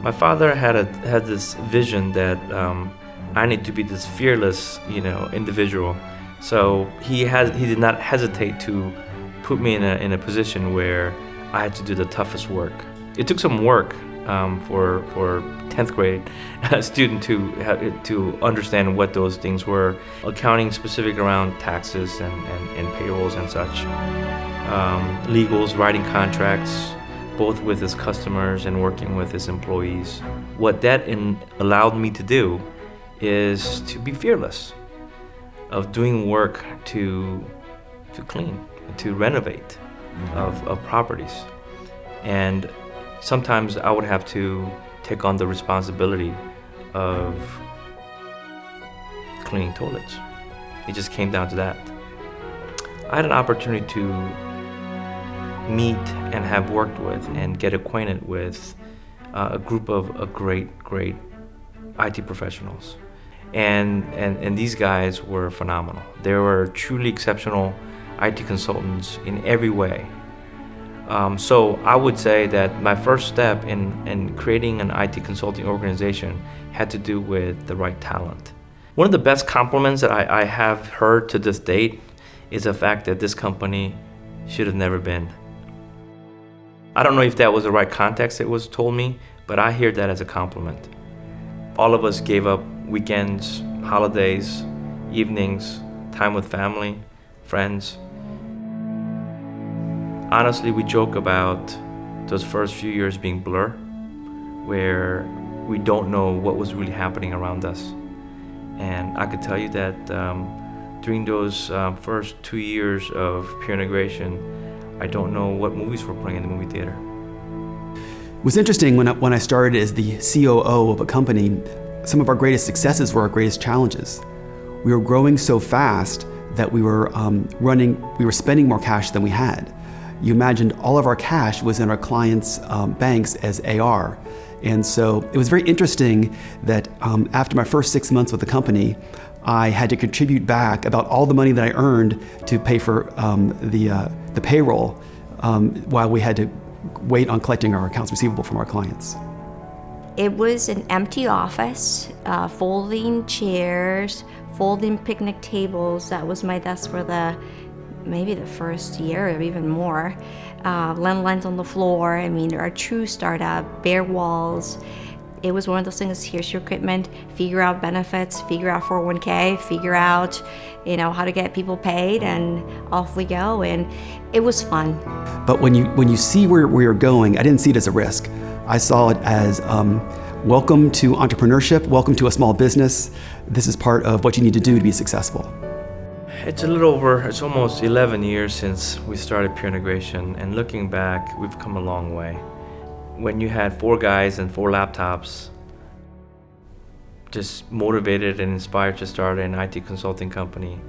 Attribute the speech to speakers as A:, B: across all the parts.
A: My father had this vision that I need to be this fearless, individual. So he did not hesitate to put me in a position where I had to do the toughest work. It took some work for 10th grade student to understand what those things were. Accounting specific around taxes and payrolls and such. Legals, writing contracts, both with his customers and working with his employees. What that allowed me to do is to be fearless of doing work to clean, to renovate of properties. And sometimes I would have to take on the responsibility of cleaning toilets. It just came down to that. I had an opportunity to meet and have worked with and get acquainted with a group of great IT professionals. And these guys were phenomenal. They were truly exceptional IT consultants in every way. So I would say that my first step in creating an IT consulting organization had to do with the right talent. One of the best compliments that I have heard to this date is the fact that this company should have never been. I don't know if that was the right context it was told me, but I hear that as a compliment. All of us gave up weekends, holidays, evenings, time with family, friends. Honestly, we joke about those first few years being blur, where we don't know what was really happening around us. And I could tell you that during those first 2 years of pureIntegration, I don't know what movies were playing in the movie theater.
B: It was interesting when I started as the COO of a company, some of our greatest successes were our greatest challenges. We were growing so fast that we were spending more cash than we had. You imagined all of our cash was in our clients' banks as AR. And so it was very interesting that after my first 6 months with the company, I had to contribute back about all the money that I earned to pay for the payroll while we had to wait on collecting our accounts receivable from our clients.
C: It was an empty office, folding chairs, folding picnic tables. That was my desk for maybe the first year or even more. Landlines on the floor. I mean, our true startup, bare walls. It was one of those things, here's your equipment, figure out benefits, figure out 401k, figure out, how to get people paid, and off we go. And it was fun.
B: But when you see where you're going, I didn't see it as a risk. I saw it as welcome to entrepreneurship, welcome to a small business. This is part of what you need to do to be successful.
A: It's almost 11 years since we started pureIntegration, and looking back, we've come a long way. When you had 4 guys and 4 laptops, just motivated and inspired to start an IT consulting company,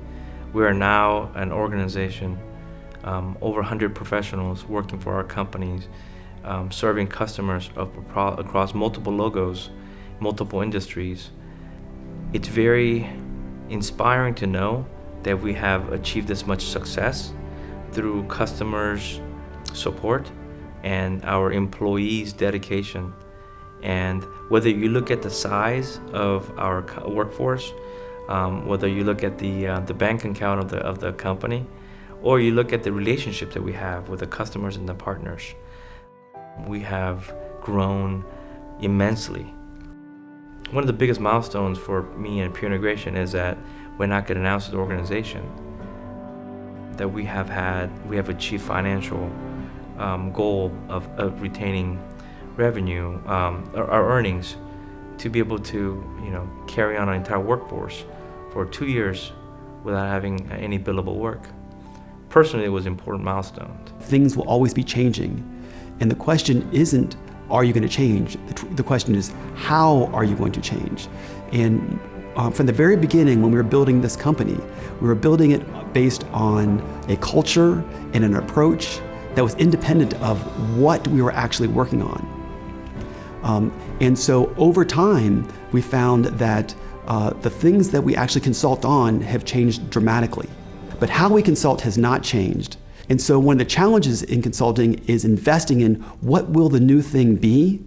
A: we are now an organization, over 100 professionals working for our companies, serving customers across multiple logos, multiple industries. It's very inspiring to know that we have achieved this much success through customers' support and our employees' dedication. And whether you look at the size of our workforce, whether you look at the bank account of the company, or you look at the relationship that we have with the customers and the partners, we have grown immensely. One of the biggest milestones for me in pureIntegration is that when I could announce to the organization that we have achieved financial goal of retaining revenue, our earnings, to be able to carry on our entire workforce for 2 years without having any billable work. Personally, it was an important milestone.
B: Things will always be changing, and the question isn't, are you going to change? The question is, how are you going to change? And from the very beginning, when we were building this company, we were building it based on a culture and an approach that was independent of what we were actually working on. And so over time, we found that the things that we actually consult on have changed dramatically. But how we consult has not changed. And so one of the challenges in consulting is investing in what will the new thing be,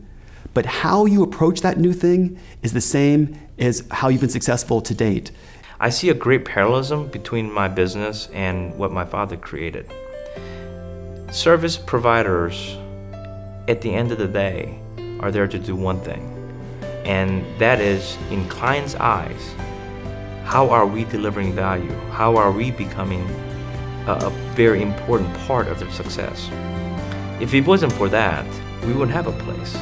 B: but how you approach that new thing is the same as how you've been successful to date.
A: I see a great parallelism between my business and what my father created. Service providers, at the end of the day, are there to do one thing, and that is, in clients' eyes, how are we delivering value? How are we becoming a very important part of their success? If it wasn't for that, we wouldn't have a place.